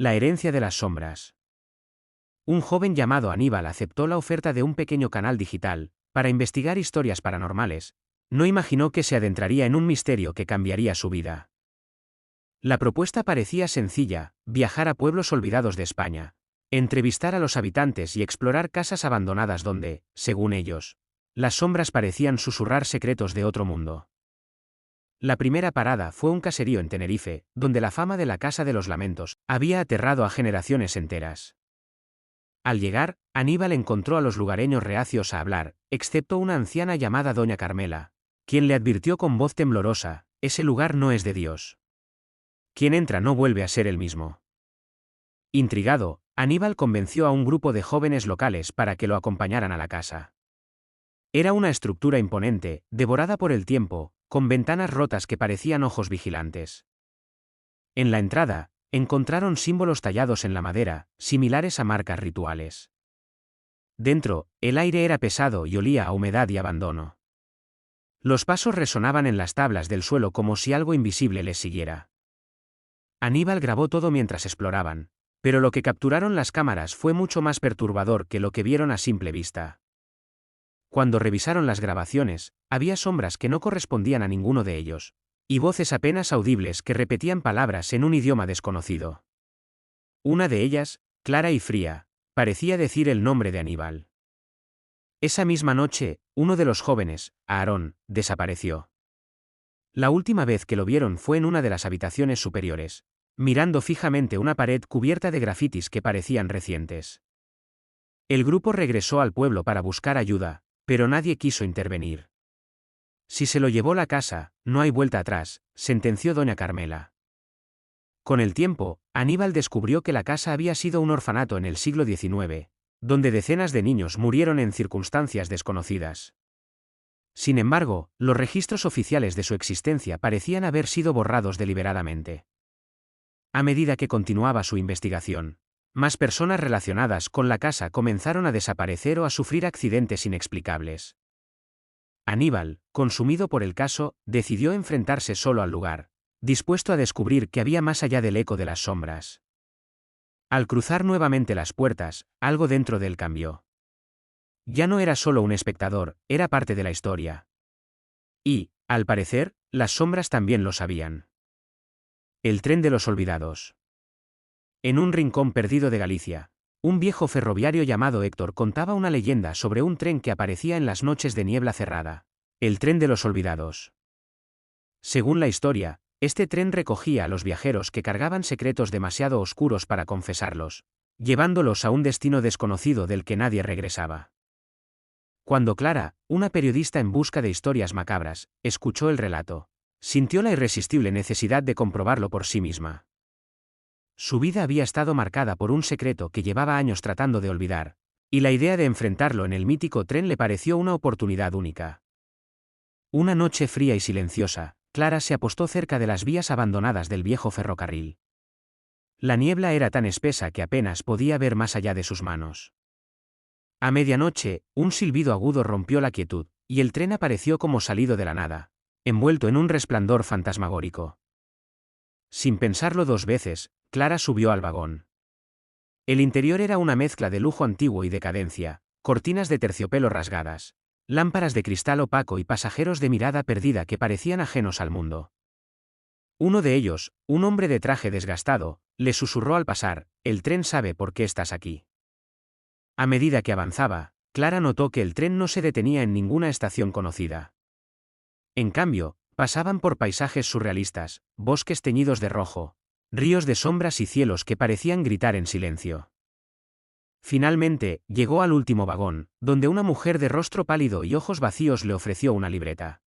La herencia de las sombras. Un joven llamado Aníbal aceptó la oferta de un pequeño canal digital, para investigar historias paranormales. No imaginó que se adentraría en un misterio que cambiaría su vida. La propuesta parecía sencilla: viajar a pueblos olvidados de España, entrevistar a los habitantes y explorar casas abandonadas donde, según ellos, las sombras parecían susurrar secretos de otro mundo. La primera parada fue un caserío en Tenerife, donde la fama de la Casa de los Lamentos había aterrado a generaciones enteras. Al llegar, Aníbal encontró a los lugareños reacios a hablar, excepto una anciana llamada Doña Carmela, quien le advirtió con voz temblorosa: ese lugar no es de Dios. Quien entra no vuelve a ser el mismo. Intrigado, Aníbal convenció a un grupo de jóvenes locales para que lo acompañaran a la casa. Era una estructura imponente, devorada por el tiempo, con ventanas rotas que parecían ojos vigilantes. En la entrada, encontraron símbolos tallados en la madera, similares a marcas rituales. Dentro, el aire era pesado y olía a humedad y abandono. Los pasos resonaban en las tablas del suelo como si algo invisible les siguiera. Aníbal grabó todo mientras exploraban, pero lo que capturaron las cámaras fue mucho más perturbador que lo que vieron a simple vista. Cuando revisaron las grabaciones, había sombras que no correspondían a ninguno de ellos, y voces apenas audibles que repetían palabras en un idioma desconocido. Una de ellas, clara y fría, parecía decir el nombre de Aníbal. Esa misma noche, uno de los jóvenes, Aarón, desapareció. La última vez que lo vieron fue en una de las habitaciones superiores, mirando fijamente una pared cubierta de grafitis que parecían recientes. El grupo regresó al pueblo para buscar ayuda, pero nadie quiso intervenir. Si se lo llevó la casa, no hay vuelta atrás, sentenció Doña Carmela. Con el tiempo, Aníbal descubrió que la casa había sido un orfanato en el siglo XIX, donde decenas de niños murieron en circunstancias desconocidas. Sin embargo, los registros oficiales de su existencia parecían haber sido borrados deliberadamente. A medida que continuaba su investigación, más personas relacionadas con la casa comenzaron a desaparecer o a sufrir accidentes inexplicables. Aníbal, consumido por el caso, decidió enfrentarse solo al lugar, dispuesto a descubrir qué había más allá del eco de las sombras. Al cruzar nuevamente las puertas, algo dentro de él cambió. Ya no era solo un espectador, era parte de la historia. Y, al parecer, las sombras también lo sabían. El tren de los olvidados. En un rincón perdido de Galicia, un viejo ferroviario llamado Héctor contaba una leyenda sobre un tren que aparecía en las noches de niebla cerrada. El tren de los olvidados. Según la historia, este tren recogía a los viajeros que cargaban secretos demasiado oscuros para confesarlos, llevándolos a un destino desconocido del que nadie regresaba. Cuando Clara, una periodista en busca de historias macabras, escuchó el relato, sintió la irresistible necesidad de comprobarlo por sí misma. Su vida había estado marcada por un secreto que llevaba años tratando de olvidar, y la idea de enfrentarlo en el mítico tren le pareció una oportunidad única. Una noche fría y silenciosa, Clara se apostó cerca de las vías abandonadas del viejo ferrocarril. La niebla era tan espesa que apenas podía ver más allá de sus manos. A medianoche, un silbido agudo rompió la quietud, y el tren apareció como salido de la nada, envuelto en un resplandor fantasmagórico. Sin pensarlo dos veces, Clara subió al vagón. El interior era una mezcla de lujo antiguo y decadencia, cortinas de terciopelo rasgadas, lámparas de cristal opaco y pasajeros de mirada perdida que parecían ajenos al mundo. Uno de ellos, un hombre de traje desgastado, le susurró al pasar: «El tren sabe por qué estás aquí». A medida que avanzaba, Clara notó que el tren no se detenía en ninguna estación conocida. En cambio, pasaban por paisajes surrealistas, bosques teñidos de rojo, ríos de sombras y cielos que parecían gritar en silencio. Finalmente, llegó al último vagón, donde una mujer de rostro pálido y ojos vacíos le ofreció una libreta.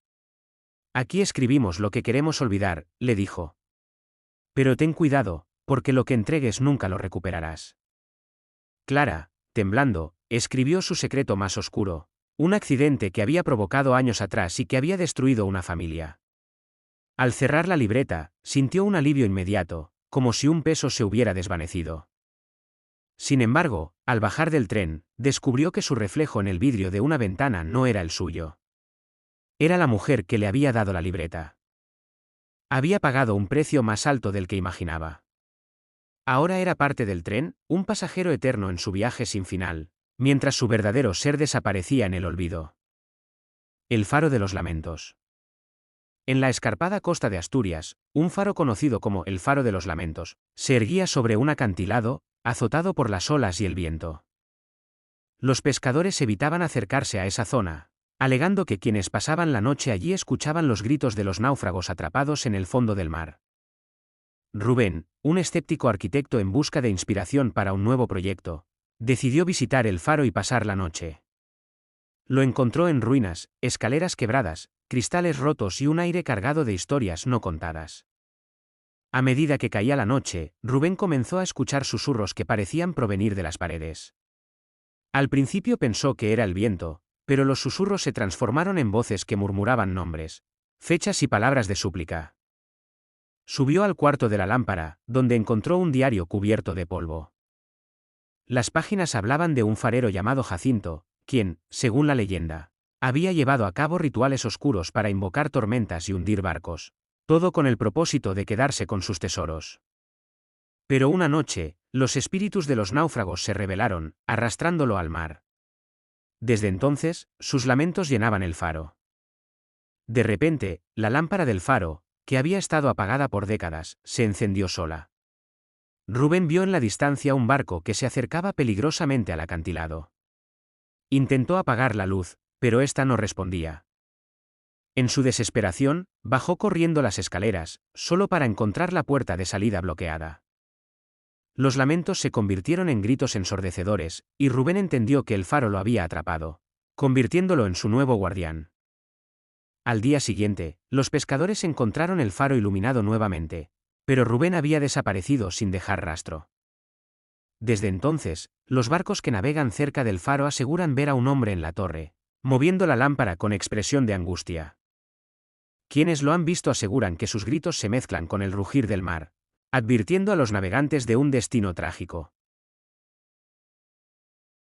«Aquí escribimos lo que queremos olvidar», le dijo. «Pero ten cuidado, porque lo que entregues nunca lo recuperarás». Clara, temblando, escribió su secreto más oscuro, un accidente que había provocado años atrás y que había destruido una familia. Al cerrar la libreta, sintió un alivio inmediato, como si un peso se hubiera desvanecido. Sin embargo, al bajar del tren, descubrió que su reflejo en el vidrio de una ventana no era el suyo. Era la mujer que le había dado la libreta. Había pagado un precio más alto del que imaginaba. Ahora era parte del tren, un pasajero eterno en su viaje sin final, mientras su verdadero ser desaparecía en el olvido. El faro de los lamentos. En la escarpada costa de Asturias, un faro conocido como el Faro de los Lamentos, se erguía sobre un acantilado, azotado por las olas y el viento. Los pescadores evitaban acercarse a esa zona, alegando que quienes pasaban la noche allí escuchaban los gritos de los náufragos atrapados en el fondo del mar. Rubén, un escéptico arquitecto en busca de inspiración para un nuevo proyecto, decidió visitar el faro y pasar la noche. Lo encontró en ruinas, escaleras quebradas, cristales rotos y un aire cargado de historias no contadas. A medida que caía la noche, Rubén comenzó a escuchar susurros que parecían provenir de las paredes. Al principio pensó que era el viento, pero los susurros se transformaron en voces que murmuraban nombres, fechas y palabras de súplica. Subió al cuarto de la lámpara, donde encontró un diario cubierto de polvo. Las páginas hablaban de un farero llamado Jacinto, quien, según la leyenda, había llevado a cabo rituales oscuros para invocar tormentas y hundir barcos, todo con el propósito de quedarse con sus tesoros. Pero una noche, los espíritus de los náufragos se rebelaron, arrastrándolo al mar. Desde entonces, sus lamentos llenaban el faro. De repente, la lámpara del faro, que había estado apagada por décadas, se encendió sola. Rubén vio en la distancia un barco que se acercaba peligrosamente al acantilado. Intentó apagar la luz, pero ésta no respondía. En su desesperación, bajó corriendo las escaleras, solo para encontrar la puerta de salida bloqueada. Los lamentos se convirtieron en gritos ensordecedores, y Rubén entendió que el faro lo había atrapado, convirtiéndolo en su nuevo guardián. Al día siguiente, los pescadores encontraron el faro iluminado nuevamente, pero Rubén había desaparecido sin dejar rastro. Desde entonces, los barcos que navegan cerca del faro aseguran ver a un hombre en la torre, moviendo la lámpara con expresión de angustia. Quienes lo han visto aseguran que sus gritos se mezclan con el rugir del mar, advirtiendo a los navegantes de un destino trágico.